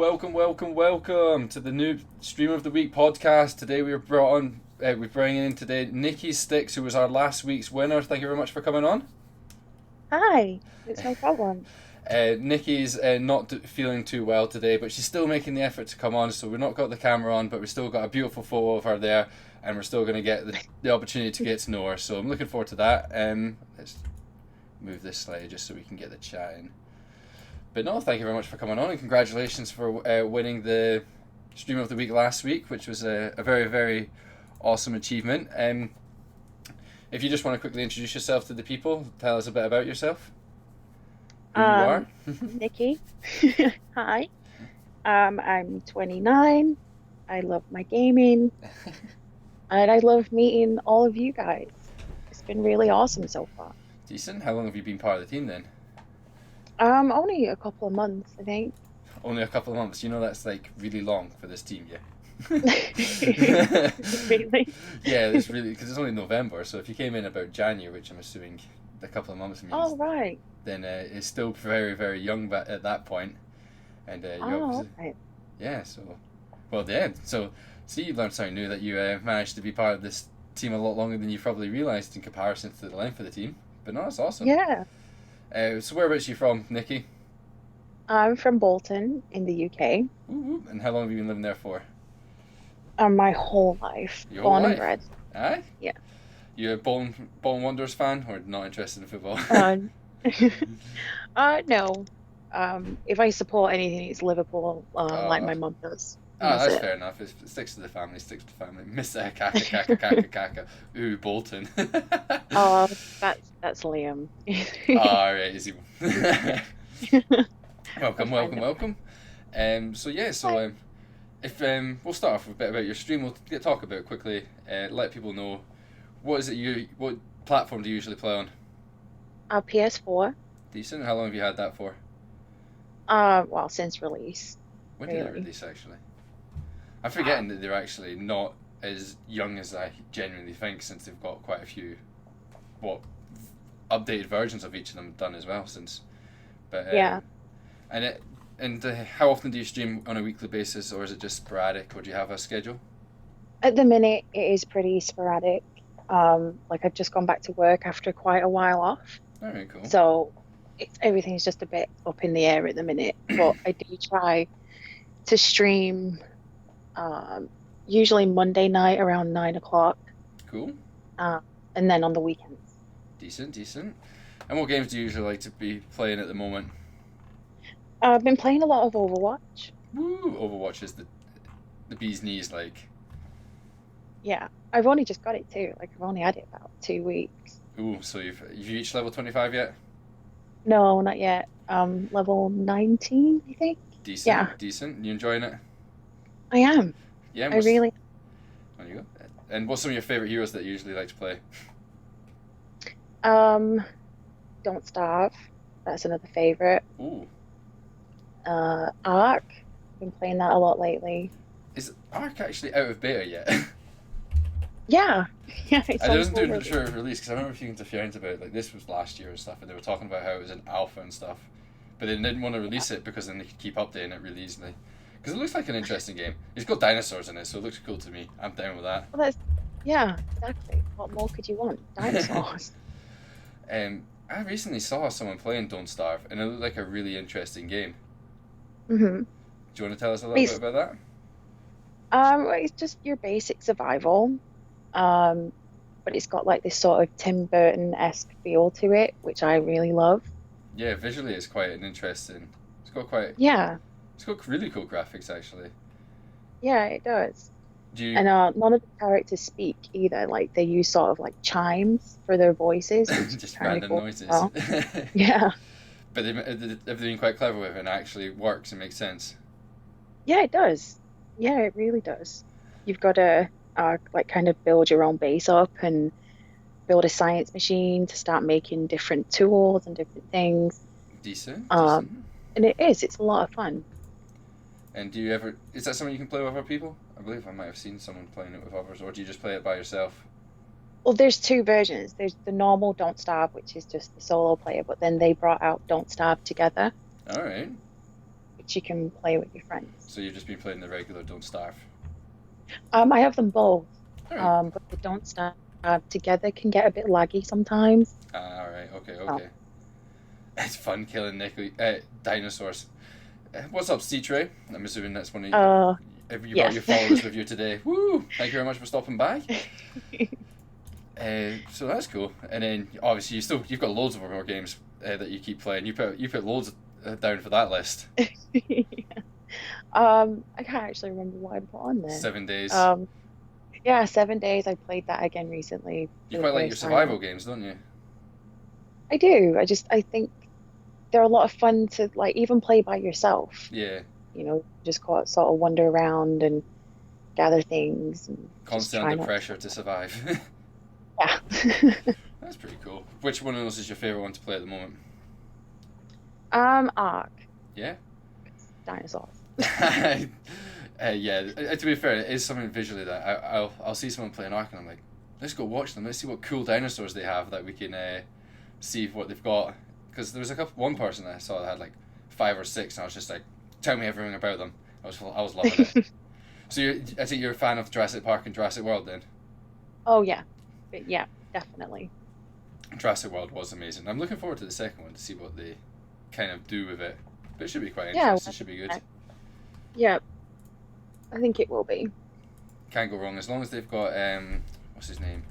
welcome to the new Stream of the Week podcast. Today we're bringing in today NickyStyx, who was our last week's winner. Thank you very much for coming on. Hi, it's no problem. Nikki's not feeling too well today, but she's still making the effort to come on, so we've not got the camera on, but we've still got a beautiful photo of her there, and we're still going to get the opportunity to get to know her, so I'm looking forward to that. Let's move this slide just so we can get the chat in. But no, thank you very much for coming on, and congratulations for winning the Stream of the Week last week, which was a very, very awesome achievement. If you just want to quickly introduce yourself to the people, tell us a bit about yourself. Who you are. Nicky. Hi. I'm 29. I love my gaming. And I love meeting all of you guys. It's been really awesome so far. Decent. How long have you been part of the team then? Only a couple of months, I think. Only a couple of months. You know that's like really long for this team, yeah. Really? Yeah, it's really because it's only November. So if you came in about January, which I'm assuming a couple of months means, right. then it's still very, very young at that point. And right. Yeah. So, well, yeah. So, see, you learned something new that you managed to be part of this team a lot longer than you probably realised in comparison to the length of the team. But no, it's awesome. Yeah. So whereabouts are you from, Nicky? I'm from Bolton in the UK. Ooh, and how long have you been living there for? My whole life. Your Born whole and bred. Aye? Yeah. You a Bolton Wanderers fan or not interested in football? No. If I support anything, it's Liverpool, like my mum does. That's fair enough. It sticks to the family, Miss Kaka. Ooh, Bolton. That's Liam. Alright, easy. Welcome. If we'll start off with a bit about your stream, we'll talk about it quickly, let people know what platform do you usually play on? PS4. Decent. How long have you had that for? Well, since release. When did it release, actually? I'm forgetting that they're actually not as young as I genuinely think, since they've got quite a few updated versions of each of them done as well since. But yeah. And how often do you stream on a weekly basis, or is it just sporadic, or do you have a schedule? At the minute, it is pretty sporadic. Like I've just gone back to work after quite a while off. All right, cool. So everything's just a bit up in the air at the minute, but I do try to stream usually Monday night around 9 o'clock. Cool. And then on the weekends. Decent. And what games do you usually like to be playing at the moment? I've been playing a lot of Overwatch. Woo! Overwatch is the bee's knees, like. Yeah, I've only just got it too. Like I've only had it about 2 weeks. Ooh, so you've reached level 25 yet? No, not yet. Level 19, I think. Decent. You enjoying it? I am. Yeah, I really. There you go. And what's some of your favourite heroes that you usually like to play? Don't Starve. That's another favourite. Ooh. Ark. Been playing that a lot lately. Is Ark actually out of beta yet? Yeah. It wasn't doing sure of release, because I remember speaking to Fiona about like this was last year and stuff, and they were talking about how it was an alpha and stuff, but they didn't want to release it because then they could keep updating it really easily. Because it looks like an interesting game. It's got dinosaurs in it, so it looks cool to me. I'm down with that. Well, exactly. What more could you want? Dinosaurs. I recently saw someone playing Don't Starve, and it looked like a really interesting game. Mm-hmm. Do you want to tell us a little bit about that? It's just your basic survival, but it's got like this sort of Tim Burton-esque feel to it, which I really love. Yeah, visually it's quite an interesting. It's got really cool graphics, actually. Yeah, it does. And none of the characters speak either. Like they use sort of like chimes for their voices, just random noises. Well. Yeah. But they've been quite clever with it, and it actually works and makes sense. Yeah, it does. Yeah, it really does. You've got to like kind of build your own base up and build a science machine to start making different tools and different things. Decent. And it's a lot of fun. And is that something you can play with other people? I believe I might have seen someone playing it with others, or do you just play it by yourself? Well, there's two versions. There's the normal Don't Starve, which is just the solo player, but then they brought out Don't Starve together. All right. which you can play with your friends. So you've just been playing the regular Don't Starve. I have them both, All right. but the Don't Starve together can get a bit laggy sometimes. All right. Okay. Oh. Okay. It's fun killing dinosaurs. What's up, C-Tray? I'm assuming that's one of you. Have you got your followers with you today? Woo! Thank you very much for stopping by. So that's cool. And then obviously you've got loads of more games that you keep playing. You put loads down for that list. Yeah. I can't actually remember what I put on there. 7 days. Yeah, 7 days. I played that again recently. You quite like your survival games, don't you? I do. I think they're a lot of fun to like even play by yourself. Yeah. You know, just sort of wander around and gather things. And constantly under pressure to survive. Yeah. That's pretty cool. Which one of those is your favorite one to play at the moment? Ark. Yeah. It's dinosaurs. Yeah. To be fair, it is something visually that I'll see someone playing Ark and I'm like, let's go watch them. Let's see what cool dinosaurs they have that we can see what they've got. Because there was one person that I saw that had like 5 or 6, and I was just like, tell me everything about them. I was loving it. So I think you're a fan of Jurassic Park and Jurassic World then? Oh yeah, yeah, definitely. Jurassic World was amazing. I'm looking forward to the second one to see what they kind of do with it. But it should be quite interesting. It should be good. Yeah, I think it will be. Can't go wrong as long as they've got what's his name?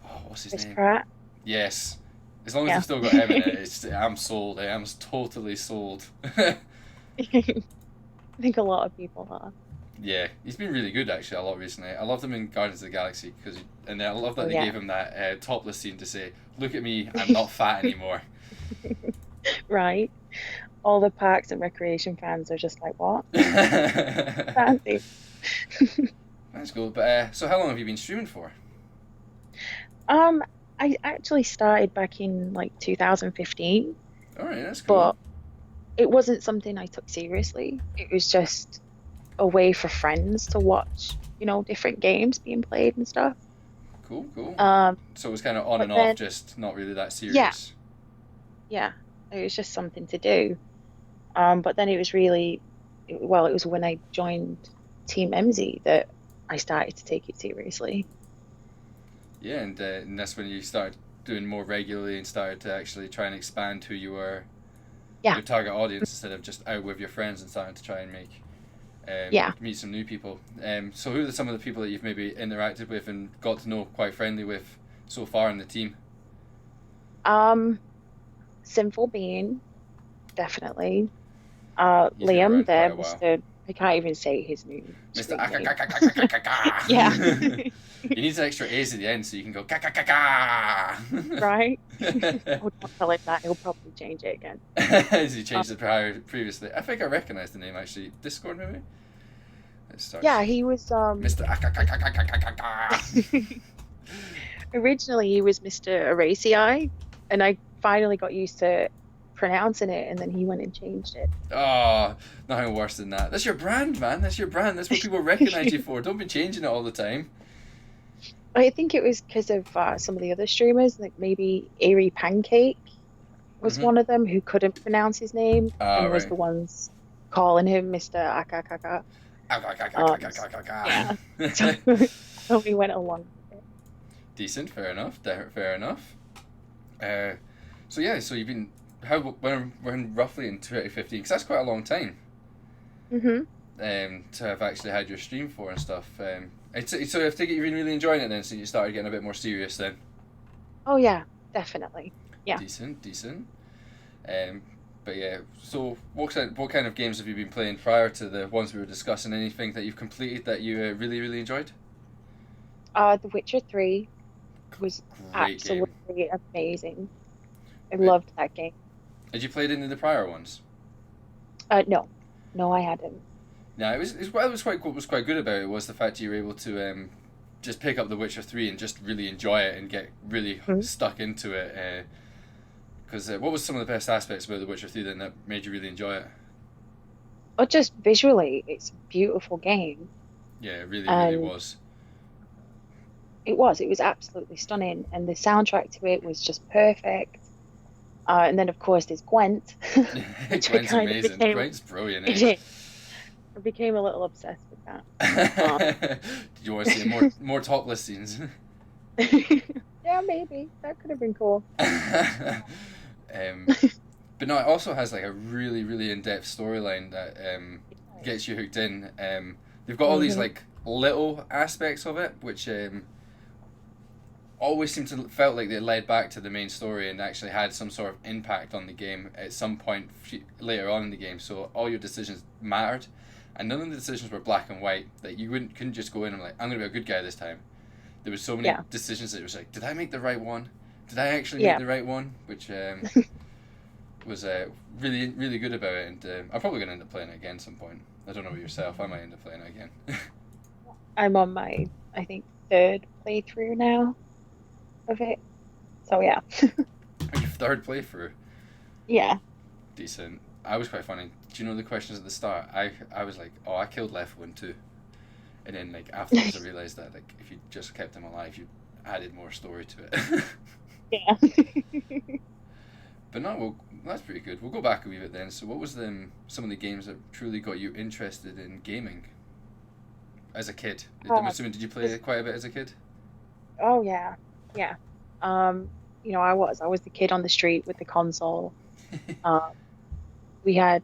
Oh, what's his name? Pratt. Yes. As long as they've still got him in it, I'm sold. I'm totally sold. I think a lot of people are. Yeah, he's been really good actually a lot recently. I loved him in Guardians of the Galaxy and I love that they gave him that topless scene to say, "Look at me, I'm not fat anymore." Right. All the parks and recreation fans are just like, "What?" Fancy. That's cool. But so how long have you been streaming for? I actually started back in like 2015. All right, that's cool. But it wasn't something I took seriously. It was just a way for friends to watch, different games being played and stuff. Cool. So it was kind of on and off, just not really that serious. Yeah. It was just something to do. But then it was it was when I joined Team Emmmmsie that I started to take it seriously. Yeah, and that's when you started doing more regularly and started to actually try and expand who you were, your target audience, instead of just out with your friends and starting to try and meet some new people. So who are some of the people that you've maybe interacted with and got to know quite friendly with so far in the team? Sinful Being, definitely. Liam there, Mr. I can't even say his name. Mr. Yeah. You need an extra A's at the end so you can go ka. Right? I would not tell him that. He'll probably change it again. Has he changed it previously? I think I recognise the name actually. Discord maybe? Yeah, he was Mr. Originally he was Mr. Emmmmsie, and I finally got used to pronouncing it, and then he went and changed it. Oh, nothing worse than that. That's your brand, man. That's your brand. That's what people recognise you for. Don't be changing it all the time. I think it was because of some of the other streamers, like maybe Airy Pancake was one of them who couldn't pronounce his name and was the ones calling him Mr. Akakaka. Yeah. So we went along with it. Decent, fair enough. So you've been when roughly in 2015, because that's quite a long time. To have actually had your stream for and stuff. So I think you've been really enjoying it then, so you started getting a bit more serious then. Oh yeah, definitely. Yeah. Decent. But yeah, so what kind of games have you been playing prior to the ones we were discussing? Anything that you've completed that you really, really enjoyed? The Witcher 3 was absolutely amazing. I loved that game. Had you played any of the prior ones? No, I hadn't. No, what was quite good about it was the fact you were able to just pick up The Witcher 3 and just really enjoy it and get really stuck into it. Because what was some of the best aspects about The Witcher 3 then that made you really enjoy it? Well, just visually, it's a beautiful game. Yeah, it really was. It was absolutely stunning, and the soundtrack to it was just perfect. And then of course there's Gwent, which I Gwen's kind of amazing. became Gwen's brilliant, eh? I became a little obsessed with that. Um, Did you want to see more topless scenes? yeah, maybe that could have been cool. um, but no, it also has like a really, really in-depth storyline that gets you hooked in. They've got all these like little aspects of it, which always seemed to felt like they led back to the main story and actually had some sort of impact on the game at some point later on in the game. So all your decisions mattered, and none of the decisions were black and white. That you couldn't just go in and like, I'm gonna be a good guy this time. There was so many decisions that it was like, did I make the right one? Did I actually make the right one? Which was really, really good about it, and I'm probably gonna end up playing it again at some point. I don't know about yourself. I might end up playing it again. I'm on my, I think, third playthrough now of it. So yeah. Your third playthrough. Yeah. Decent. I was quite funny. Do you know the questions at the start? I was like, oh, I killed Left 1 too. And then like afterwards I realised that like if you just kept him alive, you added more story to it. Yeah. But no, well, that's pretty good. We'll go back a wee bit then. So what was some of the games that truly got you interested in gaming as a kid? I'm assuming, did you play quite a bit as a kid? Oh yeah. Yeah. You know, I was the kid on the street with the console. We had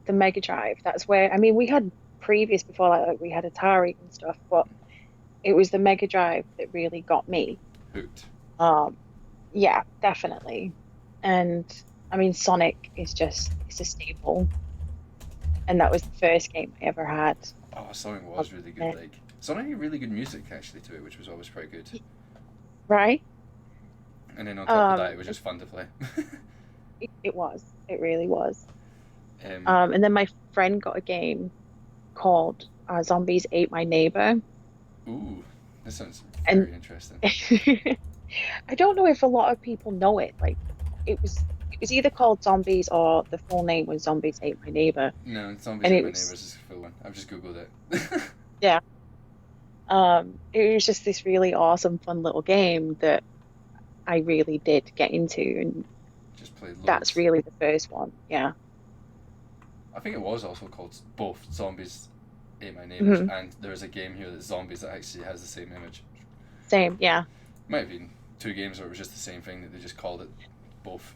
the Mega Drive. That's where, I mean, we had previous before, like we had Atari and stuff, but it was the Mega Drive that really got me hooked. Yeah, definitely. And I mean, Sonic is just, it's a staple, and that was the first game I ever had. Oh, Sonic was really good. Like Sonic had really good music actually to it, which was always pretty good. Right. And then on top of that, it was just fun to play. It was. It really was. And then my friend got a game called Zombies Ate My Neighbor. Ooh, that sounds very interesting. I don't know if a lot of people know it. Like, it was either called Zombies or the full name was Zombies Ate My Neighbor. No, Zombies Ate My Neighbor is the full one. I've just googled it. Yeah. It was just this really awesome, fun little game that I really did get into, and just played loads. That's really the first one. Yeah. I think it was also called both Zombies Ate My Neighbors, and there's a game here that's Zombies that actually has the same image. Same, yeah. Might have been two games where it was just the same thing that they just called it both.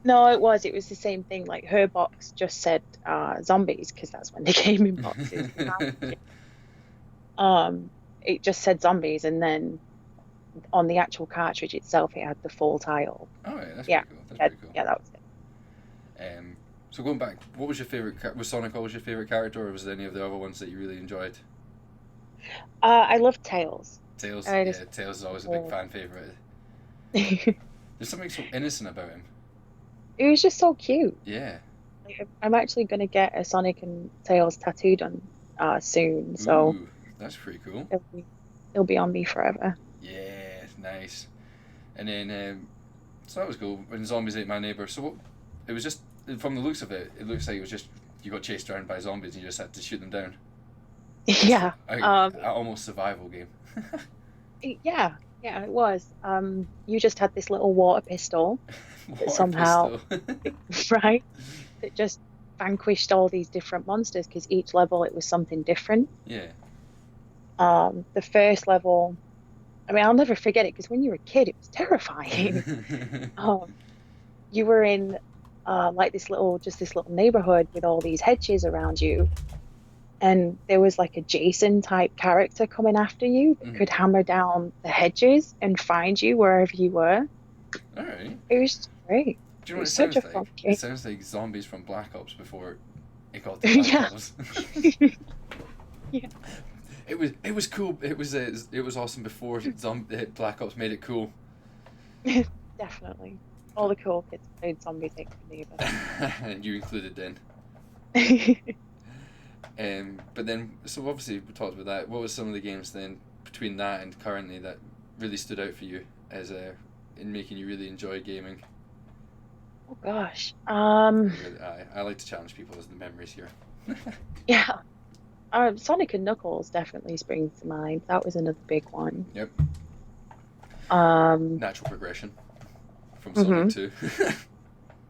No, it was the same thing. Like her box just said zombies because that's when they came in boxes. It just said zombies, and then on the actual cartridge itself, it had the full title. Oh, yeah, that's pretty cool. That's pretty cool. Yeah, that was it. So going back, what was your favorite? Was Sonic always your favorite character, or was there any of the other ones that you really enjoyed? I loved Tails. Tails, Tails is always a big fan favorite. There's something so innocent about him. It was just so cute. Yeah. Like, I'm actually gonna get a Sonic and Tails tattoo done soon. So. Ooh, that's pretty cool. It'll be on me forever. Yeah, nice. And then, so that was cool. When Zombies Ate My Neighbor. So what, it was just, from the looks of it, it looks like it was just, you got chased around by zombies and you just had to shoot them down. Yeah. Almost survival game. Yeah, it was. You just had this little water pistol that somehow, right, that just vanquished all these different monsters because each level it was something different. Yeah. The first level, I mean, I'll never forget it because when you were a kid, it was terrifying. You were in like this little neighborhood with all these hedges around you, and there was like a Jason type character coming after you that could hammer down the hedges and find you wherever you were. All right. It was great. Do you know what it sounds like? It sounds like zombies from Black Ops before it got to Black Ops. Yeah. It was cool. It was awesome before Black Ops made it cool. Definitely. All the cool kids played Zombies Ate My Neighbor. And you included then. But then, so obviously we talked about that. What was some of the games then between that and currently that really stood out for you as in making you really enjoy gaming? Oh gosh. I like to challenge people as the memories here. Yeah. Sonic and Knuckles definitely springs to mind. That was another big one. Yep. Natural progression. from Hmm. Sonic 2.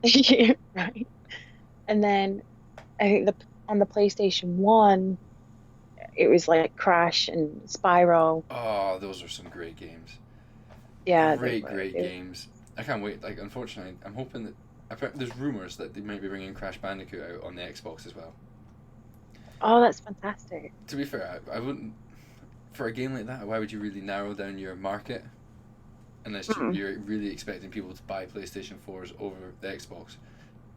Yeah, right. And then I think on the PlayStation 1, it was like Crash and Spyro. Oh, those are some great games. Yeah, they Great, were. great games. I can't wait. Like, unfortunately, I'm hoping that there's rumors that they might be bringing Crash Bandicoot out on the Xbox as well. Oh, that's fantastic. To be fair, I wouldn't. For a game like that, why would you really narrow down your market unless Mm. you're really expecting people to buy PlayStation 4s over the Xbox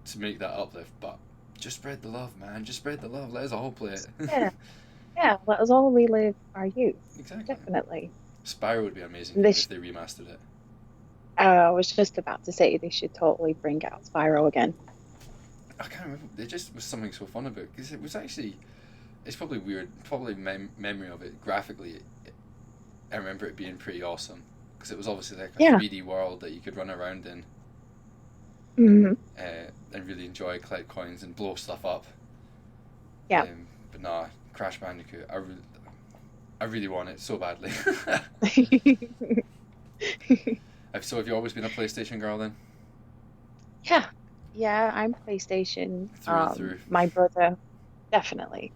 to make that uplift? But just spread the love, man. Just spread the love. Let us all play it. Yeah, yeah, let us all relive our youth. Exactly. Definitely. Spyro would be an amazing game This, if they remastered it. I was just about to say they should totally bring out Spyro again. I can't remember. There just was something so fun about it because it was actually. It's probably weird. Probably memory of it graphically. I remember it being pretty awesome because it was obviously like a Yeah. 3D world that you could run around in Hmm. and really enjoy, collect coins and blow stuff up. Yeah. But nah, Crash Bandicoot. I really want it so badly. So have you always been a PlayStation girl then? Yeah. Yeah, I'm PlayStation. Through and through. My brother, definitely.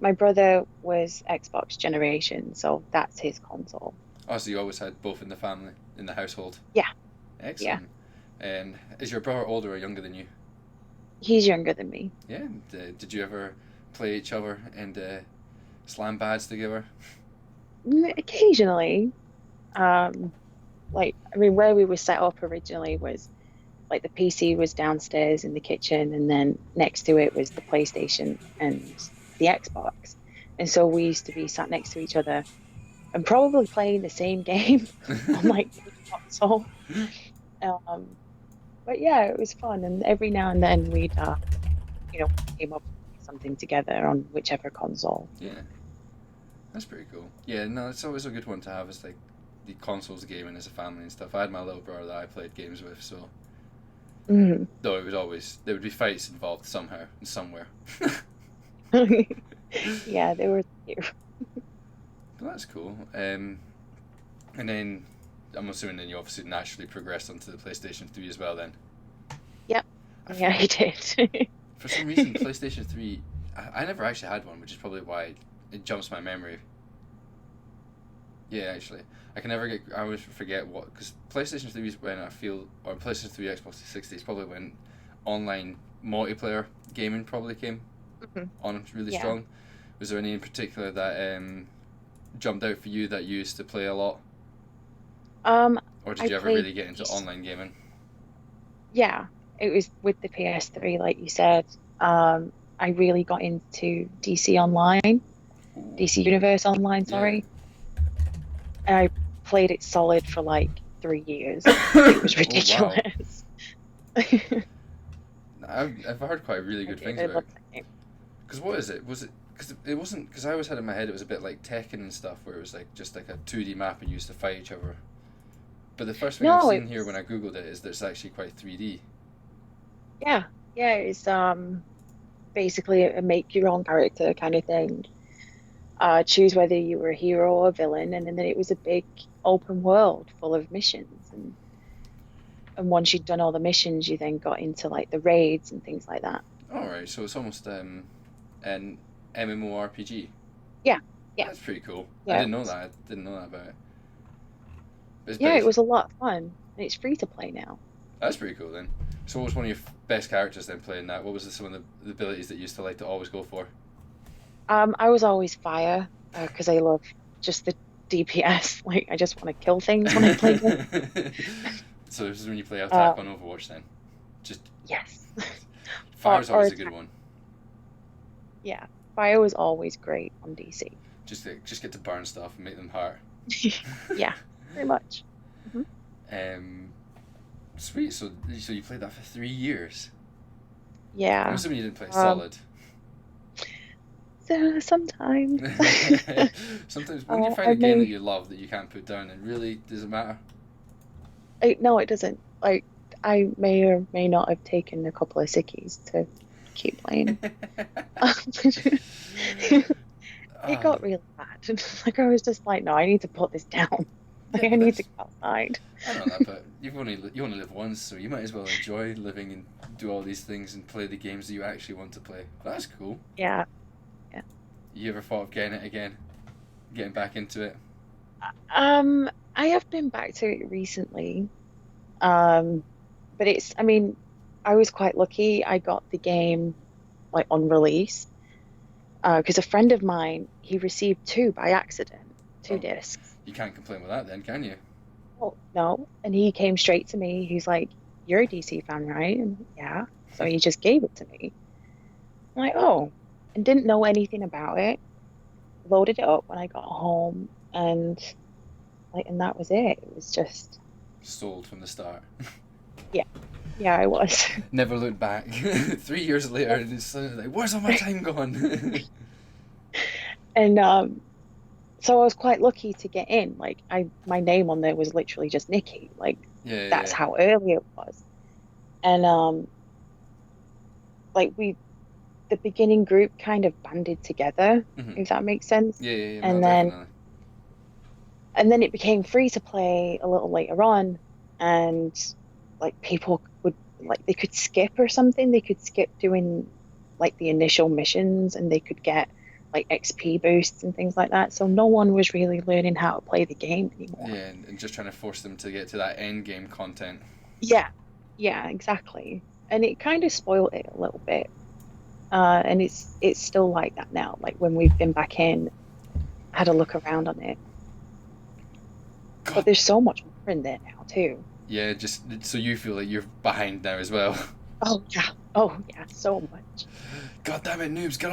My brother was Xbox generation, so that's his console. Oh, so you always had both in the family, in the household? Yeah. Excellent. Yeah. And is your brother older or younger than you? He's younger than me. Yeah. Did you ever play each other and slam bads together? Occasionally. Where we were set up originally was like the PC was downstairs in the kitchen, and then next to it was the PlayStation and the Xbox. And so we used to be sat next to each other and probably playing the same game on like the console. But yeah, it was fun, and every now and then we'd came up with something together on whichever console. Yeah, that's pretty cool. Yeah, no, it's always a good one to have. It's like the consoles gaming as a family and stuff. I had my little brother that I played games with, so though it was always there would be fights involved somehow and somewhere. Yeah, they were cute. Well, that's cool. And then I'm assuming then you obviously naturally progressed onto the PlayStation 3 as well then. Yep. Yeah, he did. For some reason, PlayStation 3, I never actually had one, which is probably why it jumps my memory. Yeah, actually. I always forget what, because PlayStation 3 is when or PlayStation 3, Xbox 360 is probably when online multiplayer gaming probably came on really strong. Was there any in particular that jumped out for you that you used to play a lot? Or did you ever really get into online gaming? Yeah, it was with the PS3, like you said. I really got into DC Online, DC Universe Online, sorry. And I played it solid for like 3 years. It was ridiculous. Oh, wow. I've heard quite really good things about it. Because what is it? Was it because it wasn't? Because I always had in my head it was a bit like Tekken and stuff, where it was like just like a 2D map and you used to fight each other. But the first thing I've seen here when I googled it is that it's actually quite 3D. Yeah, it's basically a make your own character kind of thing. Choose whether you were a hero or a villain, and then it was a big open world full of missions, and once you'd done all the missions, you then got into like the raids and things like that. All right, so it's almost an MMORPG. Yeah. That's pretty cool. Yeah, I didn't know that. I didn't know that about it. Yeah, it was a lot of fun, and it's free to play now. That's pretty cool then. So what was one of your best characters then playing that? What was some of the abilities that you used to like to always go for? I was always fire, because I love just the DPS. Like, I just want to kill things when I play them. So this is when you play attack on Overwatch then? Yes. Fire's always a good one. Yeah, fire was always great on DC. Just get to burn stuff and make them hurt. Yeah, pretty much. Sweet. So you played that for 3 years. Yeah. I'm assuming you didn't play solid. So sometimes. Sometimes when you find a game that you love that you can't put down, it really doesn't matter. No, it doesn't. Like, I may or may not have taken a couple of sickies to keep playing. It got really bad. Like, I was just like, no, I need to put this down. Like, Yeah, I but need to go outside. I know that, but you only live once, so you might as well enjoy living and do all these things and play the games that you actually want to play. That's cool. Yeah, yeah. You ever thought of getting it again, getting back into it? I have been back to it recently. Um, but I mean, I was quite lucky. I got the game like on release. Because a friend of mine, he received two by accident, two Oh, discs. you can't complain with that then, can you? Oh, no. And he came straight to me. He's like, "You're a DC fan, right?" And yeah. So he just gave it to me. I'm like, oh, and didn't know anything about it. Loaded it up when I got home, and and that was it. It was just, Sold from the start. yeah, yeah, I was. Never looked back. 3 years later, and it's suddenly like, where's all my time gone? And so I was quite lucky to get in. My name on there was literally just Nicky. Like, Yeah, that's yeah, how early it was. And we the beginning group kind of banded together, yeah. if that makes sense. Yeah, yeah, yeah, no, And then definitely. it became free to play a little later on, and people would they could skip or something. They could skip doing the initial missions, and they could get XP boosts and things like that. So no one was really learning how to play the game anymore. Yeah, and just trying to force them to get to that end game content. Yeah, yeah, exactly. And it kind of spoiled it a little bit. And it's still like that now. Like when we've been back in, had a look around on it. God. But there's so much more in there now too. Yeah, just so you feel like you're behind now as well. Oh yeah, so much. God damn it, noobs! Get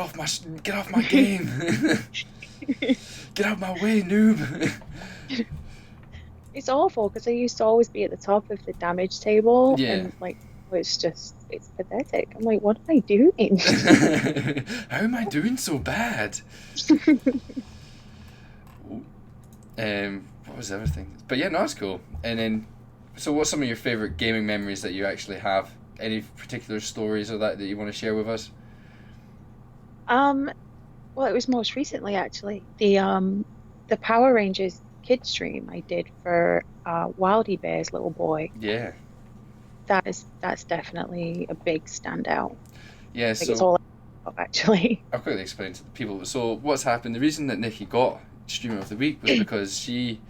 off my game! Get out my way, noob! It's awful because I used to always be at the top of the damage table, Yeah. and it's pathetic. I'm like, what am I doing? How am I doing so bad? What was the other thing? But yeah, no, that's cool. And then, so what's some of your favorite gaming memories that you actually have? Any particular stories or that you want to share with us? Um, well, it was most recently actually the Power Rangers kid stream I did for WildieBears little boy. Yeah. That's definitely a big standout. Yeah, I think it's so all up actually. I'll quickly explain to the people. So what's happened, the reason that Nicky got Streamer of the Week was because she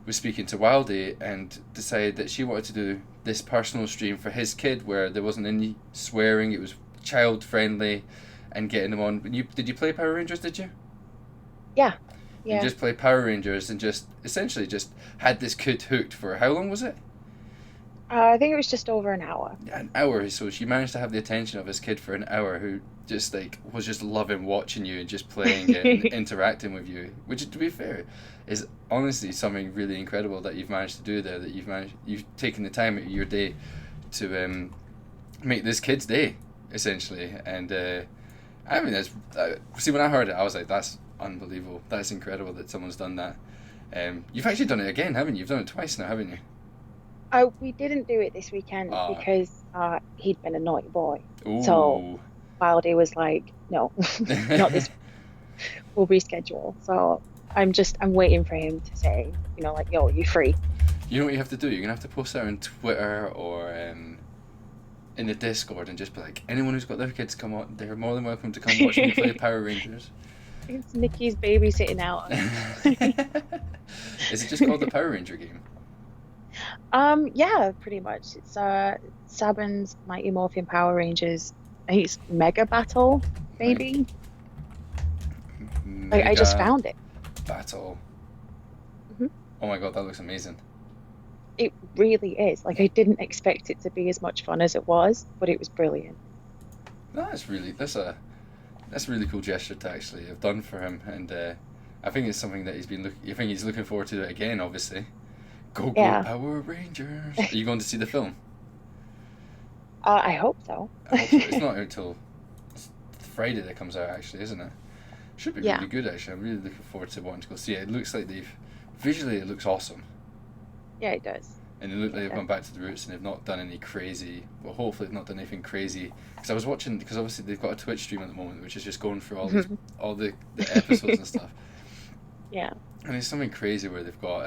was speaking to Wildie and decided that she wanted to do this personal stream for his kid where there wasn't any swearing, it was child friendly, and getting them on. Did you play Power Rangers, did you? Yeah. You Yeah. just play Power Rangers and just essentially just had this kid hooked for how long was it? I think it was just over an hour. Yeah, an hour. So she managed to have the attention of his kid for an hour, who just was just loving watching you and just playing it and interacting with you. Which, to be fair, is honestly something really incredible that you've managed to do there. That you've taken the time out of your day to make this kid's day essentially. And I mean, see, when I heard it, I was like, that's unbelievable. That's incredible that someone's done that. You've actually done it again, haven't you? You've done it twice now, haven't you? We didn't do it this weekend Ah. because he'd been a naughty boy. Ooh. So Wildie was like, no, not this. We'll reschedule. So I'm waiting for him to say, yo, you free. You know what you have to do? You're going to have to post that on Twitter or in the Discord and just be like, anyone who's got their kids come on, they're more than welcome to come watch me play Power Rangers. It's Nicky's babysitting out. Is it just called the Power Ranger game? Yeah, pretty much. It's Saban's Mighty Morphin Power Rangers. I think it's Mega Battle, maybe. I just found it. Battle. Mhm. Oh my god, that looks amazing. It really is. I didn't expect it to be as much fun as it was, but it was brilliant. That's a really cool gesture to actually have done for him, and I think it's something that I think he's looking forward to it again, obviously. Go Yeah. Power Rangers! Are you going to see the film? I hope so. I hope so. It's not until Friday that comes out, actually, isn't it? Should be Yeah. really good, actually. I'm really looking forward to wanting to go see it. It looks like visually it looks awesome. Yeah, it does. And it looks like they've gone back to the roots and they've not done any crazy, well, hopefully they've not done anything crazy. Because I was watching, because obviously they've got a Twitch stream at the moment, which is just going through all the episodes and stuff. Yeah. And there's something crazy where they've got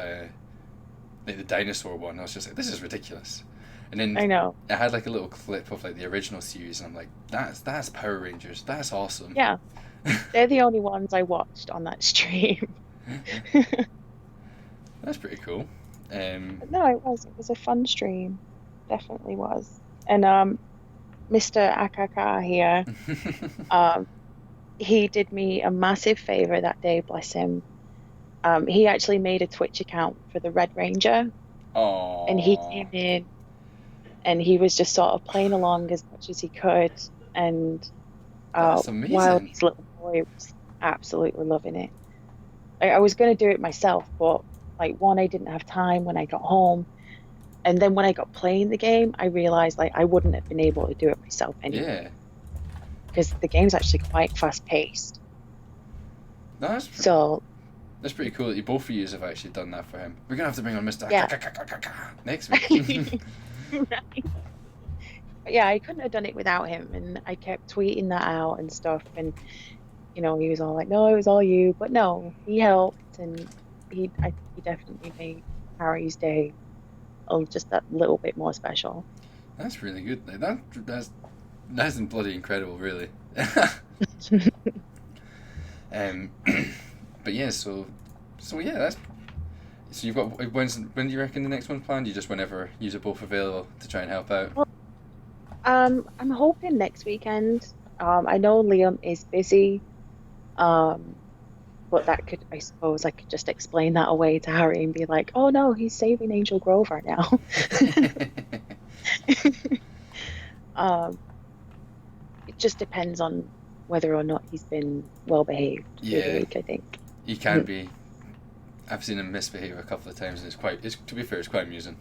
like the dinosaur one. I was just like, this is ridiculous. And then I know. I had like a little clip of like the original series, and I'm like, that's Power Rangers. That's awesome. Yeah, they're the only ones I watched on that stream. That's pretty cool. But no, it was. It was a fun stream. Definitely was. And Mr. Akaka here, he did me a massive favor that day, bless him. He actually made a Twitch account for the Red Ranger, and he Aww. came in and he was just sort of playing along as much as he could. And That's while amazing. his little boy was absolutely loving it. I was going to do it myself, but like one, I didn't have time when I got home. And then when I got playing the game, I realized like I wouldn't have been able to do it myself anyway. Yeah. Because the game's actually quite fast paced. That's So pretty cool that you both of you have actually done that for him. We're gonna have to bring on Mr. yeah. next week. Right. But yeah, I couldn't have done it without him, and I kept tweeting that out and stuff, and he was all like, "No, it was all you," but no, he helped, and he definitely made Harry's day just that little bit more special. That's really good. Like, that's bloody incredible, really. But yeah, so yeah, that's. So you've got when do you reckon the next one's planned? You just whenever you're both available to try and help out. Well, I'm hoping next weekend. I know Liam is busy, but that could, I suppose, I could just explain that away to Harry and be like, "Oh no, he's saving Angel Grover now." It just depends on whether or not he's been well behaved through the week, I think. He can be. I've seen him misbehave a couple of times, and to be fair, it's quite amusing.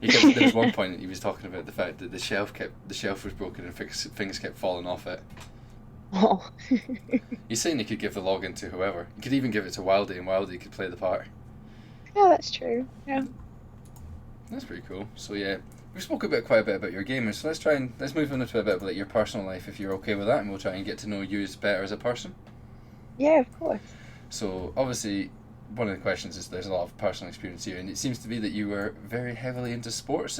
There was one point that he was talking about the fact that the shelf was broken and things kept falling off it. Oh. He's saying he could give the login to whoever. He could even give it to Wildie, and Wildie could play the part. Yeah, that's true. Yeah. That's pretty cool. So yeah, we spoke quite a bit about your gamers. So let's move on to a bit about your personal life, if you're okay with that, and we'll try and get to know you better as a person. Yeah, of course. So obviously, one of the questions is there's a lot of personal experience here, and it seems to be that you were very heavily into sports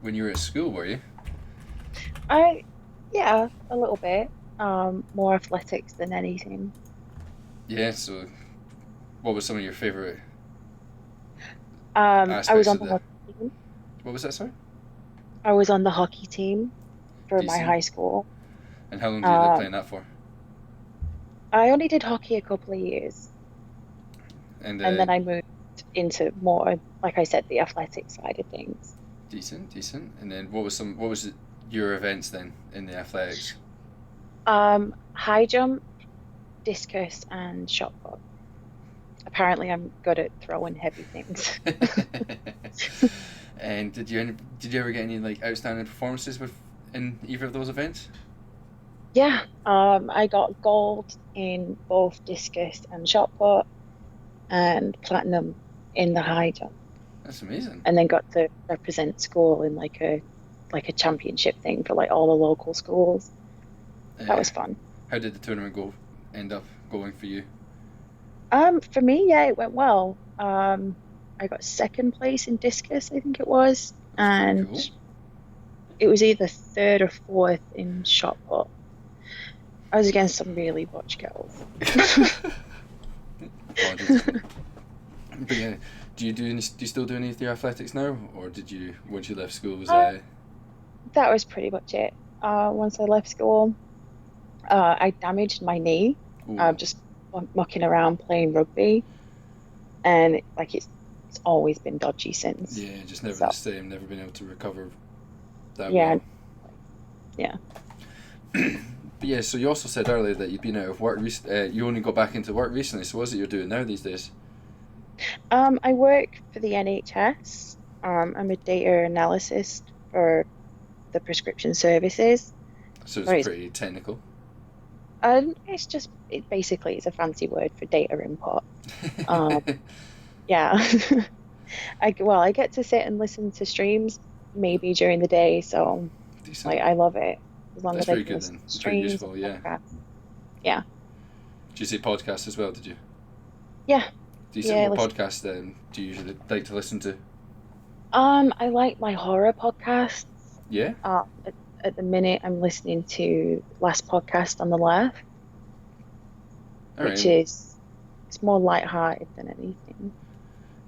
when you were at school, were you? Yeah, a little bit. More athletics than anything. Yeah. So, what was some of your favorite I was aspects on of the the? hockey team. What was that? Sorry. I was on the hockey team for my Decent. high school. And how long did you end up Um, playing that for? I only did hockey a couple of years, And and then I moved into more, like I said, the athletic side of things. decent. And then what was your events then in the athletics? High jump, discus, and shot put. Apparently, I'm good at throwing heavy things. And did you ever get any like outstanding performances in either of those events? Yeah, I got gold in both discus and shot put, and platinum in the high jump, That's amazing. and then got to represent school in like a championship thing for like all the local schools. That was fun. How did the tournament end up going for you? For me, yeah, it went well. I got second place in discus, I think it was, and Cool. it was either third or fourth in shot put. I was against some really butch girls. Apologies. But yeah, do you still do any of your athletics now, or did you once you left school That was pretty much it. Once I left school, I damaged my knee. Just mucking around playing rugby, and like it's always been dodgy since. Yeah, just never So, the same. Never been able to recover that yeah, well. yeah. But yeah, so you also said earlier that you'd been out of work. You only got back into work recently. So what is it you're doing now these days? I work for the NHS. I'm a data analyst for the prescription services. So it's Right. pretty technical. Basically it's a fancy word for data input. Um, Yeah. I get to sit and listen to streams maybe during the day, so Decent. like I love it. As long That's as I very can good listen then. to It's very streams, useful, yeah. podcasts. Yeah. Did you say podcast as well? Did you? Yeah. Yeah, What podcast then do you usually like to listen to? I like my horror podcasts. Yeah. At the minute, I'm listening to Last Podcast on the Left, All which right. is it's more light-hearted than anything.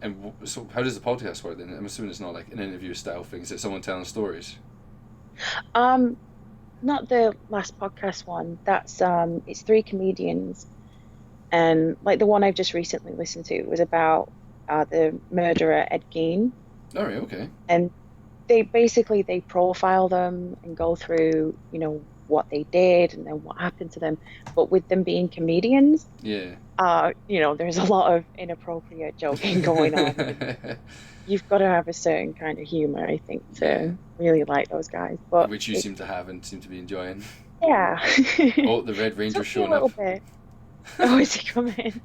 And so, how does the podcast work then? I'm assuming it's not like an interview style thing. Is it someone telling stories? Um, Not the Last Podcast one. That's it's three comedians, and like the one I've just recently listened to was about the murderer Ed Gein, All right. Okay. and they profile them and go through, what they did and then what happened to them. But with them being comedians, Yeah. there's a lot of inappropriate joking going on. You've got to have a certain kind of humor, I think, to really like those guys. But Which you seem to have and seem to be enjoying. yeah. Oh, the Red Ranger showing a little up. bit. Oh, is he coming?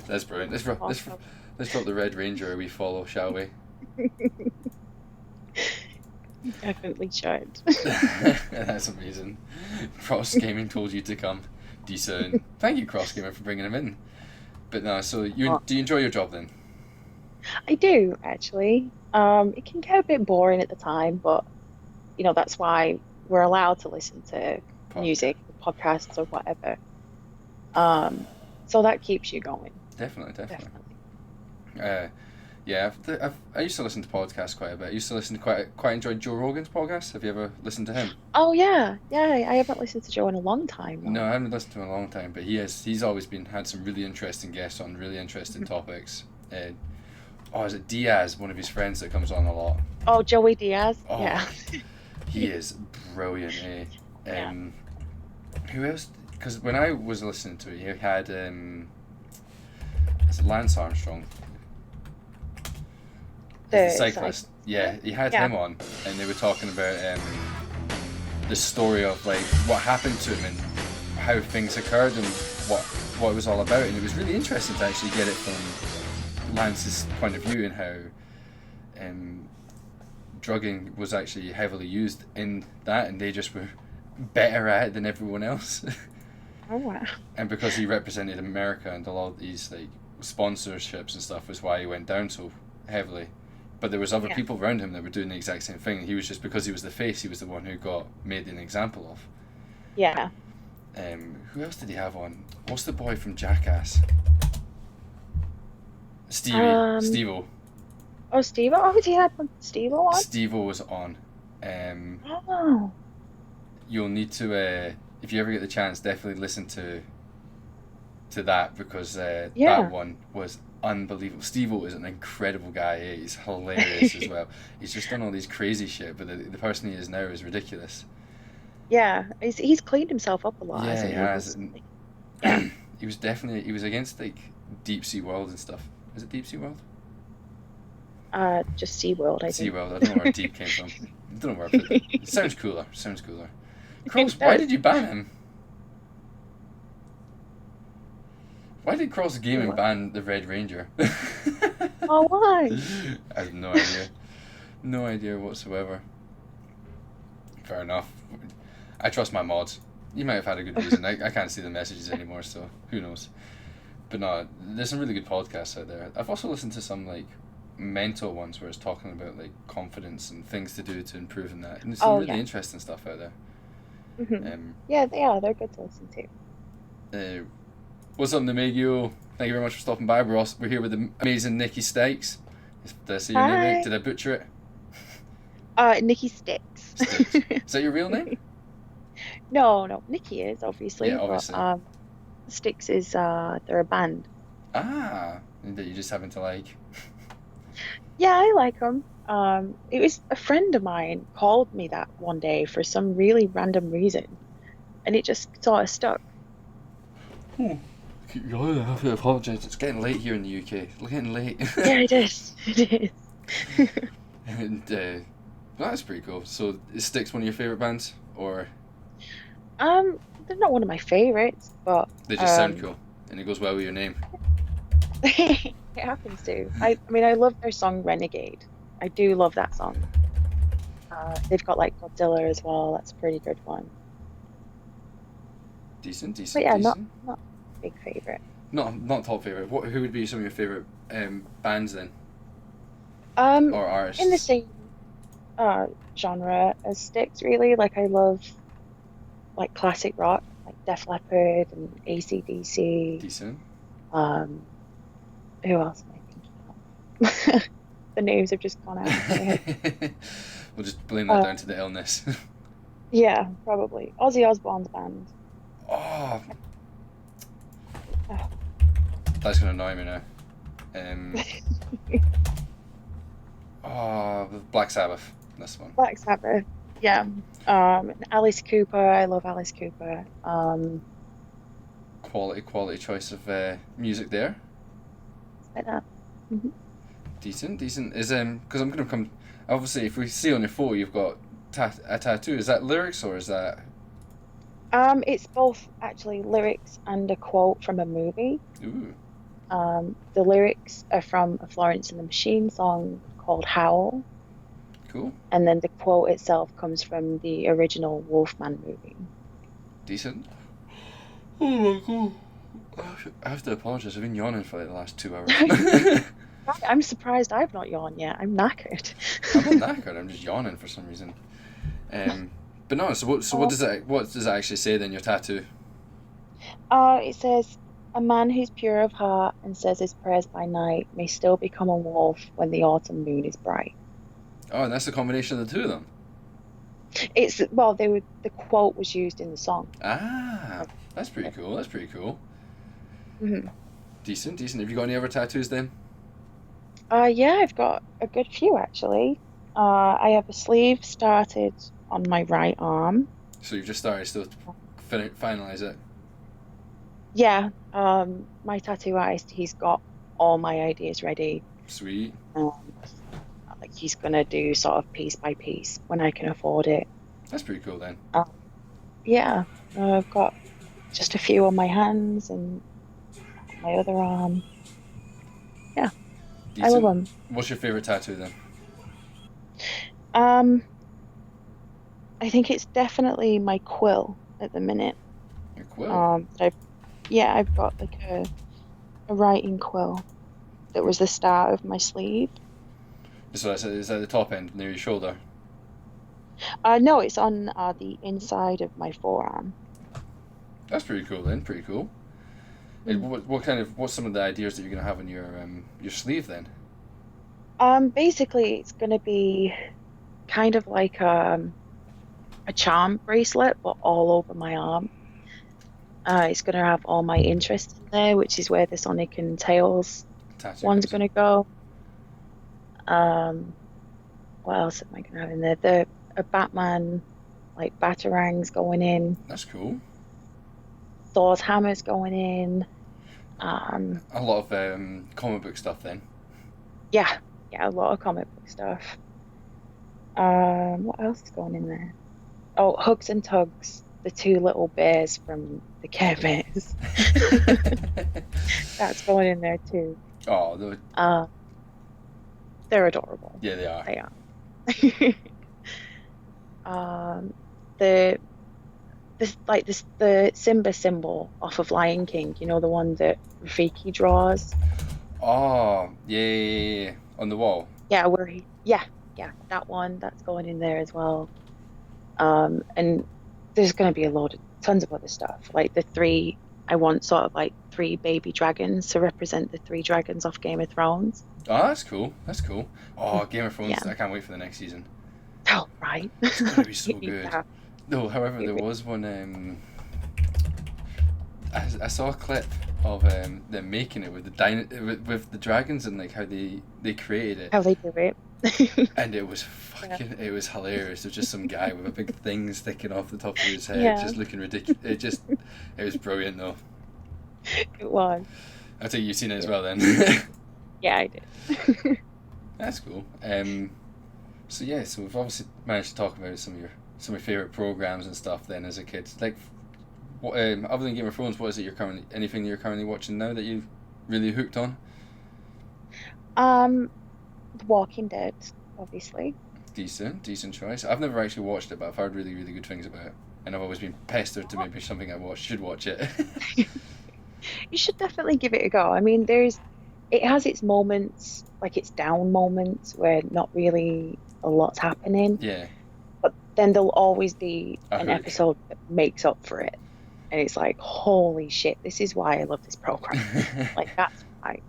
That's brilliant. Let's drop the Red Ranger we follow, shall we? Definitely should. That's amazing. Cross Gaming told you to come. Decent. Thank you, Cross Gamer, for bringing him in. But no, so do you enjoy your job then? I do, actually. It can get a bit boring at the time, but that's why we're allowed to listen to music, podcasts, or whatever. So that keeps you going. Definitely. Yeah, I used to listen to podcasts quite a bit. I used to listen to quite enjoyed Joe Rogan's podcast. Have you ever listened to him? Oh yeah. I haven't listened to Joe in a long time though. No, I haven't listened to him in a long time, but he's always had some really interesting guests on really interesting topics. Is it Diaz, one of his friends that comes on a lot? Oh, Joey Diaz? Oh, yeah. He is brilliant, eh? Yeah. Who else? Because when I was listening to it, he had it's Lance Armstrong. The cyclist. Yeah, he had him on, and they were talking about the story of like what happened to him and how things occurred and what it was all about, and it was really interesting to actually get it from Lance's point of view and how drugging was actually heavily used in that, and they just were better at it than everyone else. Oh wow. And because he represented America and a lot of these like sponsorships and stuff was why he went down so heavily. But there was other people around him that were doing the exact same thing. He was just, because he was the face, he was the one who got made an example of. Yeah. Who else did he have on? What's the boy from Jackass? Steve-O. Oh, Steve-O? Oh, he had Steve-O on? Steve-O was on. Oh. You'll need to, if you ever get the chance, definitely listen to that, because that one was unbelievable. Steve-O is an incredible guy. He's hilarious as well. He's just done all these crazy shit, but the person he is now is ridiculous. Yeah, he's cleaned himself up a lot. Yeah, hasn't he has. He was against like Deep Sea World and stuff. Is it Deep Sea World? Just SeaWorld, I think. SeaWorld. I don't know where Deep came from. I don't know where I put it. It sounds cooler. Cross, why did you ban him? Why did Cross Gaming ban the Red Ranger? Oh, why? I have no idea. No idea whatsoever. Fair enough. I trust my mods. You might have had a good reason. I can't see the messages anymore, so who knows. But no, there's some really good podcasts out there. I've also listened to some like mental ones where it's talking about like confidence and things to do to improve in that. And there's some really interesting stuff out there. Mm-hmm. Yeah, they are. They're good to listen to. What's up, Namegio? Thank you very much for stopping by. We're here with the amazing NickyStyx. Did I say your name right? Did I butcher it? NickyStyx. Is that your real name? No, Nicky is obviously. Yeah, obviously. But, Styx is they're a band. Ah, that you just happen to like. Yeah, I like them. It was a friend of mine called me that one day for some really random reason, and it just sort of stuck. I have to apologise. It's getting late here in the UK. It's getting late. Yeah, it is. It is. And that's pretty cool. So, is Styx one of your favourite bands, or? They're not one of my favorites, but they just sound cool, and it goes well with your name. It happens to. I mean, I love their song "Renegade." I do love that song. They've got like Godzilla as well. That's a pretty good one. Decent. But yeah, decent. not a big favorite. not top favorite. Who would be some of your favorite bands then, or artists? In the same genre as Styx, really. Like I love like classic rock, like Def Leppard and AC/DC. Decent. Who else am I thinking of? The names have just gone out of my head. We'll just blame that down to the illness. Yeah, probably. Ozzy Osbourne's band. Oh, Oh. that's gonna annoy me now. Black Sabbath. That's one. Black Sabbath. Yeah. Alice Cooper. I love Alice Cooper. Quality choice of music there. Like that. Mm-hmm. Decent. Is because I'm gonna come. Obviously, if we see on your photo, you've got a tattoo. Is that lyrics or is that? It's both actually lyrics and a quote from a movie. Ooh. The lyrics are from a Florence and the Machine song called Howl. Cool. And then the quote itself comes from the original Wolfman movie. Decent. Oh my god. I have to apologise. I've been yawning for like the last 2 hours. I'm surprised I've not yawned yet. I'm knackered. I'm not knackered. I'm just yawning for some reason. But no. So what does it actually say then? Your tattoo. It says, "A man who's pure of heart and says his prayers by night may still become a wolf when the autumn moon is bright." Oh, and that's the combination of the two of them. The quote was used in the song. Ah, that's pretty cool. Mm-hmm. Decent. Have you got any other tattoos then? Yeah, I've got a good few actually. I have a sleeve started on my right arm. So you've just started still to finalize it? Yeah, my tattoo artist, he's got all my ideas ready. Sweet. Like he's gonna do sort of piece by piece when I can afford it. That's pretty cool then. Yeah, I've got just a few on my hands and my other arm. Yeah, Decent. I love them. What's your favorite tattoo then? I think it's definitely my quill at the minute. Your quill? I've got like a writing quill that was the start of my sleeve. So is that the top end near your shoulder? No, it's on the inside of my forearm. That's pretty cool then. Pretty cool. Mm. What's some of the ideas that you're gonna have on your sleeve then? Basically, it's gonna be kind of like a charm bracelet, but all over my arm. It's gonna have all my interests in there, which is where the Sonic and Tails one's gonna go. What else am I gonna have in there? A Batman, like Batarangs going in. That's cool. Thor's hammer's going in. A lot of comic book stuff then. Yeah, a lot of comic book stuff. What else is going in there? Oh, Hugs and Tugs, the two little bears from the Care Bears. That's going in there too. Oh, they're adorable. Yeah, they are. They are. The Simba symbol off of Lion King. You know, the one that Rafiki draws. Oh, yeah. On the wall. Yeah, that one. That's going in there as well. And there's going to be tons of other stuff. Like I want sort of like 3 baby dragons to represent the 3 dragons off Game of Thrones. Oh, that's cool. Oh, Game of Thrones, yeah. I can't wait for the next season. Oh, right. It's going to be so good. Yeah. No, however, there was one, I saw a clip of them making it with the dragons and like how they created it. How they do it. And it was it was hilarious. There's just some guy with a big thing sticking off the top of his head, just looking ridiculous. It was brilliant though. It was. I think you've seen it as well then. Yeah, I did. That's cool. So we've obviously managed to talk about some of your favorite programs and stuff then as a kid. Like, what, other than Game of Thrones, what is it anything you're currently watching now that you've really hooked on? The Walking Dead, obviously. Decent choice. I've never actually watched it, but I've heard really, really good things about it. And I've always been pestered to maybe something should watch it. You should definitely give it a go. I mean, it has its moments, like its down moments where not really a lot's happening, Yeah, but then there'll always be a an hook. episode that makes up for it. And it's like, holy shit, this is why I love this program. Like that's why.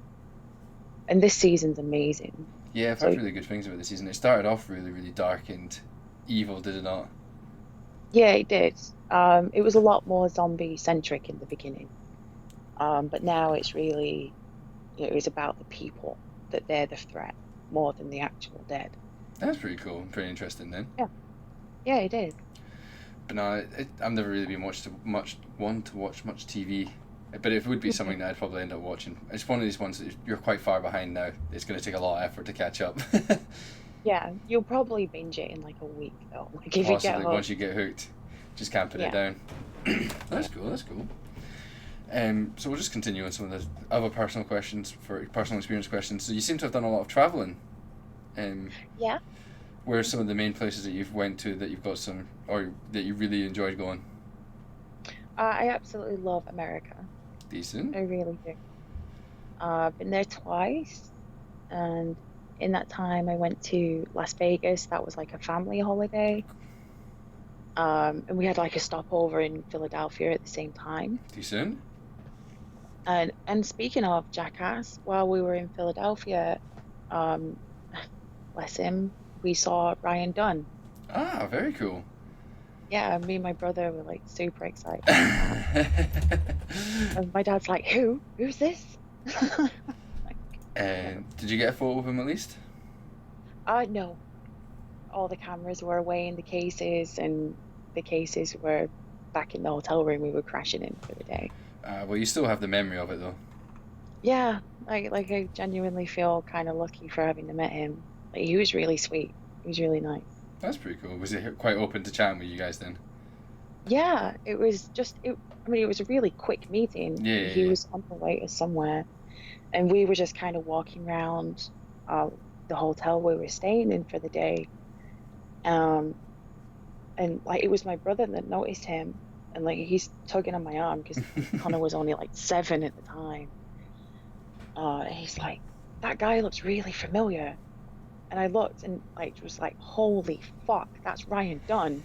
And this season's amazing. Yeah, I've heard So really good things about the season. It started off really, really dark and evil, did it not? yeah, it did. It was a lot more zombie centric in the beginning. But now it's really, it's about the people that they're the threat more than the actual dead. That's pretty cool and pretty interesting then. Yeah, yeah, it is. But no, I've never really been much one to watch much TV. But it would be something that I'd probably end up watching. It's one of these ones that you're quite far behind now. It's going to take a lot of effort to catch up. Yeah, you'll probably binge it in like a week though. Like if you get Possibly hooked. once you get hooked, just can't put it Yeah. down. That's cool. That's cool. So we'll just continue on some of the other personal questions for personal experience questions. So you seem to have done a lot of traveling. Yeah. Where are some of the main places that you've went to that you've got some, or that you really enjoyed going? I absolutely love America. Decent. I really do. I've been there twice, and in that time I went to Las Vegas. That was like a family holiday. And we had like a stopover in Philadelphia at the same time. Decent. And speaking of Jackass, while we were in Philadelphia, um, bless him, we saw Ryan Dunn. Ah, very cool. Yeah, me and my brother were like super excited about that. And my dad's like, "Who? Who's this?" Like, And did you get a photo of him at least? no. All the cameras were away in the cases, and the cases were back in the hotel room we were crashing in for the day. Well, you still have the memory of it though. Yeah, like I genuinely feel kind of lucky for having to met him. Like he was really sweet. He was really nice. That's pretty cool. Was he quite open to chatting with you guys then? Yeah, it was just it. I mean, it was a really quick meeting. Yeah, yeah, He yeah. was on the way to somewhere, and we were just kind of walking around uh, the hotel we were staying in for the day. Um, and like it was my brother that noticed him, and like he's tugging on my arm because Connor was only like 7 at the time. And he's like, "That guy looks really familiar." And I looked and like was like, "Holy fuck, that's Ryan Dunn."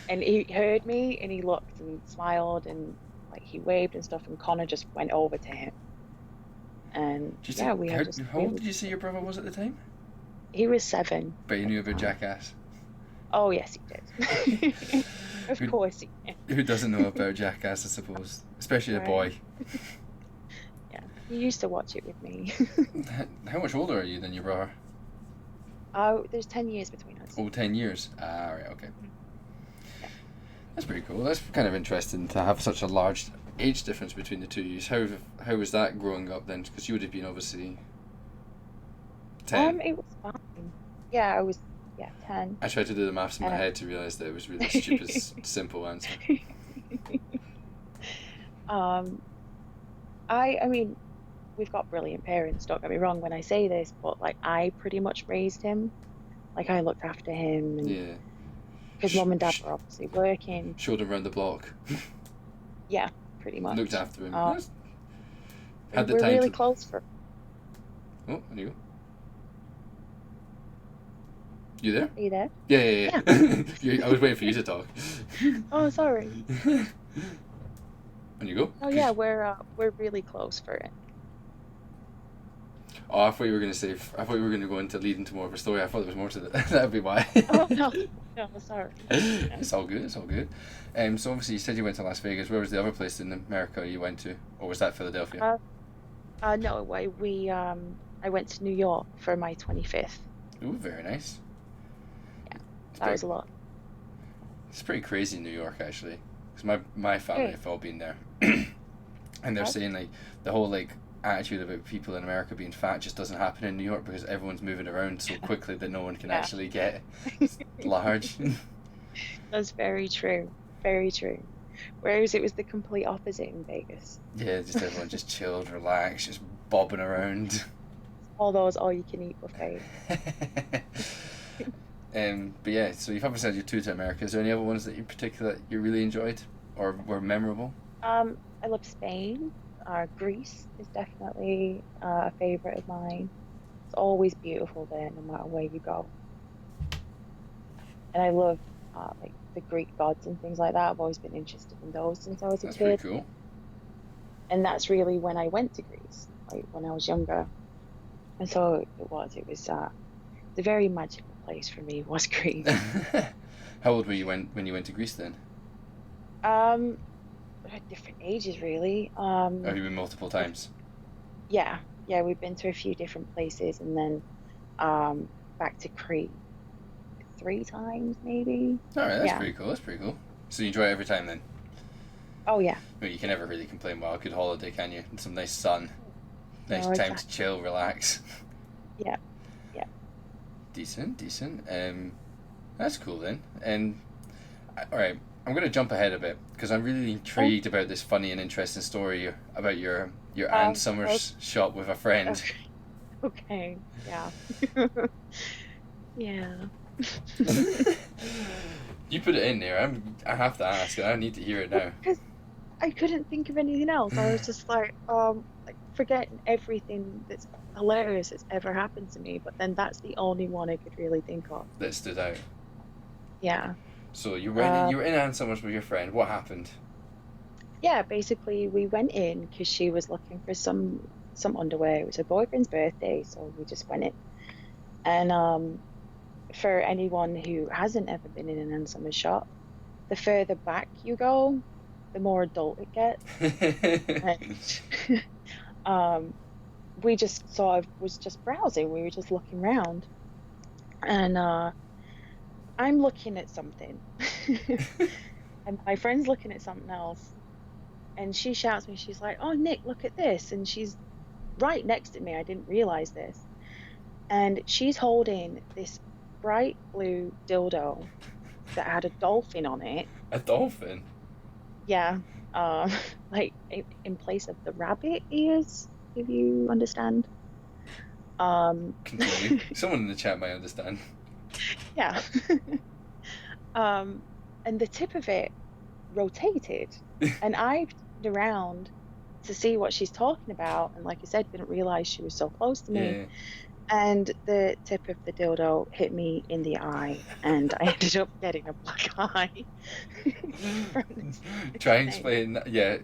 And he heard me and he looked and smiled and like he waved and stuff, and Connor just went over to him. And Just yeah, we had just how old did you say your brother was at the time? he was 7 But he at knew the about time. Jackass. Oh yes, he did. Of Who, course he did. who doesn't know about Jackass, I suppose? Especially a Right. boy. Yeah, he used to watch it with me. How much older are you than your brother? Oh, there's 10 years between us. Oh, 10 years. Ah, right, okay. Yeah. That's pretty cool. That's kind of interesting to have such a large age difference between the two of you. How was that growing up then? Because you would have been obviously 10. It was fine. Yeah, I was 10. I tried to do the maths in my Uh, head to realise that it was really stupid, simple answer. um, I mean, we've got brilliant parents, don't get me wrong when I say this, but like I pretty much raised him. Like I looked after him, and Yeah. because mom and dad were obviously working. Showed him around the block. Yeah, pretty much. Looked after him. Um, Had the we're time really to... close for. Oh, there you go. You there? Are you there? Yeah. I was waiting for you to talk. Oh, sorry. And you go? Oh yeah, we're really close for it. Oh, I thought you were going to say... I thought you were going to go into lead into more of a story. I thought there was more to that. That'd be why. Oh no, no, sorry. It's all good. It's all good. So obviously you said you went to Las Vegas. Where was the other place in America you went to? Or was that Philadelphia? No, I went to New York for my 25th. Ooh, very nice. Yeah, that was a lot. It's pretty crazy in New York, actually. Because my family Hey. have all been there. And they're Okay. saying, like, the whole, like, attitude about people in America being fat just doesn't happen in New York because everyone's moving around so quickly that no one can Yeah. actually get large. That's very true. Very true. Whereas it was the complete opposite in Vegas. Yeah, just everyone just chilled, relaxed, just bobbing around. All those all-you-can-eat buffets. But yeah, so you've obviously had your tour to America. Is there any other ones that in particular you really enjoyed or were memorable? I love Spain. Greece is definitely a favorite of mine. It's always beautiful there, no matter where you go. And I love like the Greek gods and things like that. I've always been interested in those since I was a That's pretty kid. cool. And that's really when I went to Greece, like when I was younger. And so it was the very magical place for me was Greece. How old were you when you went to Greece then? Um, at different ages really. Have you been multiple times? Yeah, yeah, we've been to a few different places and then back to Crete 3 times maybe. All right, that's Yeah. pretty cool. That's pretty cool. So you enjoy it every time then? Oh yeah. Well, you can never really complain about a good holiday, can you? And some nice sun, nice No, time to exactly. chill, relax. Yeah, yeah. Decent, decent. That's cool then. And all right, I'm gonna jump ahead a bit because I'm really Oh, intrigued about this funny and interesting story about your Ann oh, Summers shop with a friend. okay. Yeah. Yeah. You put it in there. I have to ask. I need to hear it now. Because I couldn't think of anything else. I was just like forgetting everything that's hilarious that's ever happened to me, but then that's the only one I could really think of. That stood out. Yeah. So Uh, you were in Ann Summers with your friend. What happened? yeah, basically we went in because she was looking for some underwear. It was her boyfriend's birthday, so we just went in. And for anyone who hasn't ever been in an summer shop, the further back you go, the more adult it gets. And we just sort of was just browsing. We were just looking around, and I'm looking at something, and my friend's looking at something else, and she shouts me. She's like, "Oh, Nick, look at this!" And she's right next to me. I didn't realize this, and she's holding this bright blue dildo that had a dolphin on it. A dolphin? Yeah, um, like in place of the rabbit ears, if you understand. Um, Continue. Someone in the chat might understand. yeah. Um, and the tip of it rotated, and I turned around to see what she's talking about, and like I said, didn't realize she was so close to me. Yeah. And the tip of the dildo hit me in the eye, and I ended up getting a black eye from this Try and thing.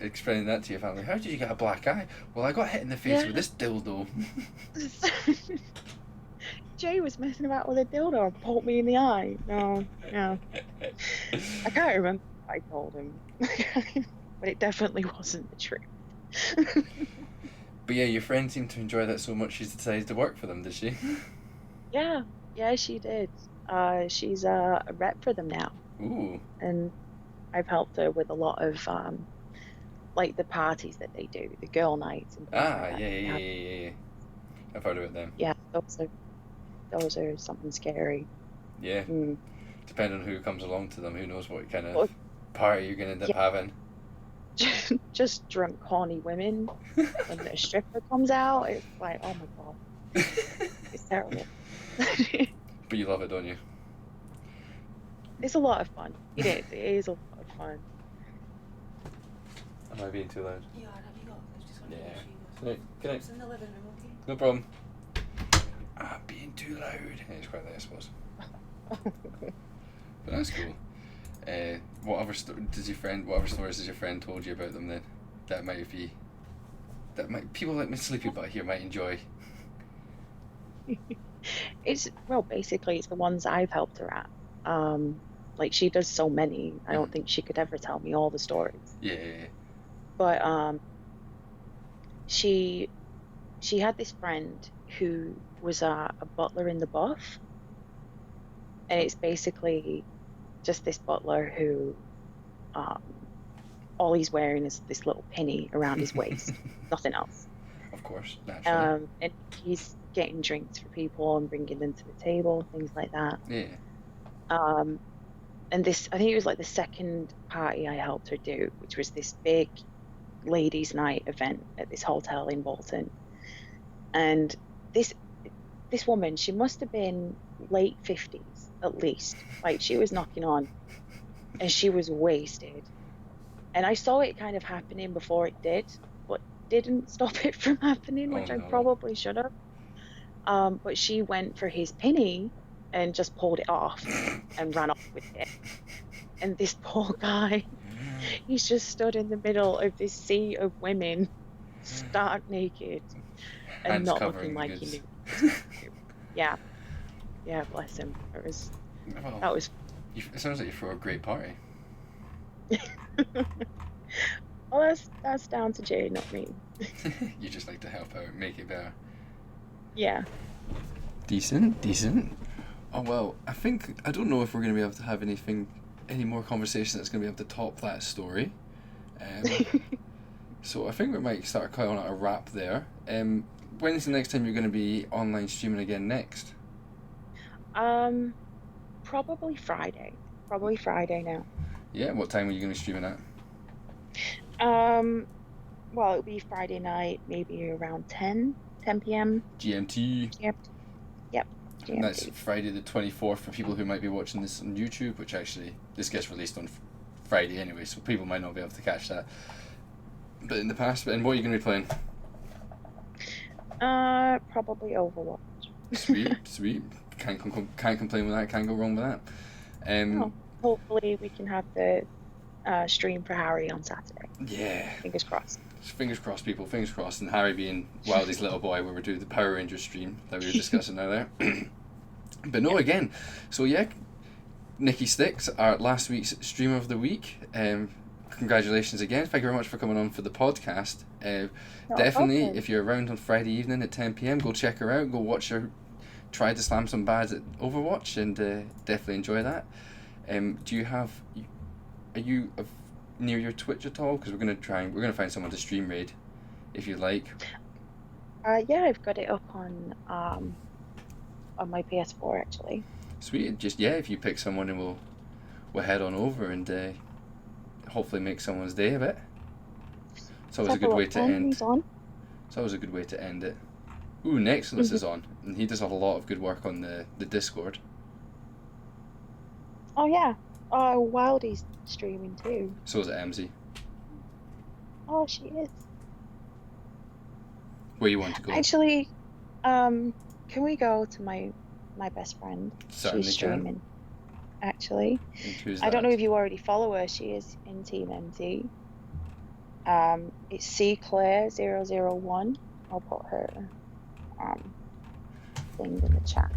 explain that to your family. How did you get a black eye? Well, I got hit in the face with Yeah. this dildo. Jay was messing about with a dildo and poked me in the eye. No, no. I can't remember what I told him. But it definitely wasn't the truth. But yeah, your friend seemed to enjoy that so much she decided to work for them, did she? Yeah, yeah, she did. She's a rep for them now, Ooh. and I've helped her with a lot of like the parties that they do, the girl nights and things Ah, like that. yeah. I've heard about them. Yeah, those are something scary. Yeah. Mm. Depending on who comes along to them, who knows what kind Well, of party you're gonna end up yeah, having. just drunk, horny women. When the stripper comes out, it's like, oh my God, it's terrible. But you love it, don't you? It's a lot of fun. It is. It is a lot of fun. Am I being too loud? Yeah, have you got? I was just wondering Yeah. if she was. Right, good night. It's in the living room, okay? No problem. Ah, being too loud. Yeah, it's quite late, I suppose. But that's cool. What other stories has your friend told you about them then? People like me sleepy butt here might enjoy. Well, basically, it's the ones I've helped her at. Like she does so many. I don't think she could ever tell me all the stories. Yeah. But she had this friend who was a butler in the buff, and it's basically just this butler who all he's wearing is this little penny around his waist, nothing else. Of course, naturally. And he's getting drinks for people and bringing them to the table, things like that. Yeah. And this, I think it was like the second party I helped her do, which was this big ladies' night event at this hotel in Bolton. And this woman, she must have been late 50s at least. Like she was knocking on, and she was wasted. And I saw it kind of happening before it did, but didn't stop it from happening, which Oh, I no. probably should have. But she went for his penny and just pulled it off and ran off with it. And this poor guy, he's just stood in the middle of this sea of women, stark naked, and Hands not covering looking the like he goods. knew what he was doing. Yeah, yeah, bless him. That was It sounds like you throw a great party. well, that's down to Jay, not me. You just like to help out, make it better. Yeah. Decent. Oh well, I don't know if we're going to be able to have any more conversation that's going to be able to top that story. So I think we might start calling it a wrap there. When's the next time you're going to be online streaming again next? Probably Friday. Probably Friday now. Yeah, what time are you going to be streaming at? Well, it'll be Friday night, maybe around 10 p.m. GMT. Yep. And that's GMT. Friday the 24th for people who might be watching this on YouTube, which actually, this gets released on Friday anyway, so people might not be able to catch that. But in the past, and what are you going to be playing? Probably Overwatch. Sweet. Can't complain with that, can't go wrong with that. Hopefully we can have the stream for Harry on Saturday. Yeah. Fingers crossed. Fingers crossed, people, fingers crossed. And Harry being Wildie's little boy, where we do the Power Rangers stream that we were discussing there. But no, again, so yeah, NickyStyx, our last week's streamer of the week. Congratulations again. Thank you very much for coming on for the podcast. Definitely, problem. if you're around on Friday evening at 10 p.m, go check her out. Go watch her try to slam some bads at Overwatch, and definitely enjoy that. Are you near your Twitch at all? Because we're gonna find someone to stream raid, if you like. Yeah, I've got it up on my PS4 actually. Sweet. Just if you pick someone, and we'll head on over and hopefully make someone's day a bit. It's always a good way to end. Who's on? It's always a good way to end it. Ooh, Nexus is on, and he does a lot of good work on the Discord. Oh yeah. Wildie's streaming too. So is Emmmmsie. Oh, she is. Where you want to go? Actually, can we go to my best friend? Certainly She's can. streaming. Actually, And who's I don't that? know if you already follow her. She is in Team NT. It's CClaire001. I'll put her thing in the chat.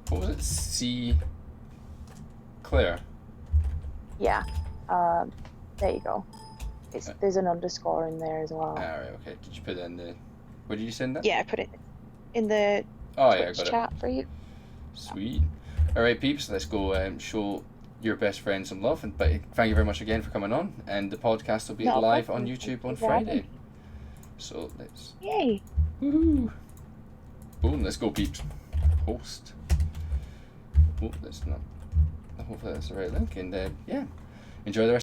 What was it? C. Claire. Yeah. There you go. There's an underscore in there as well. Alright, okay. Did you put it in the... Where did you send that? Yeah, I put it in the Oh, yeah, I Twitch got it. chat for you. Sweet. Alright, peeps, let's go show your best friend some love. But thank you very much again for coming on. And the podcast will be No live problem. on YouTube Thank on you for having Friday. me. So let's... Yay! Woohoo! Boom, let's go, peeps. Host. Oh, that's not... Hopefully that's the right link. And yeah, enjoy the rest.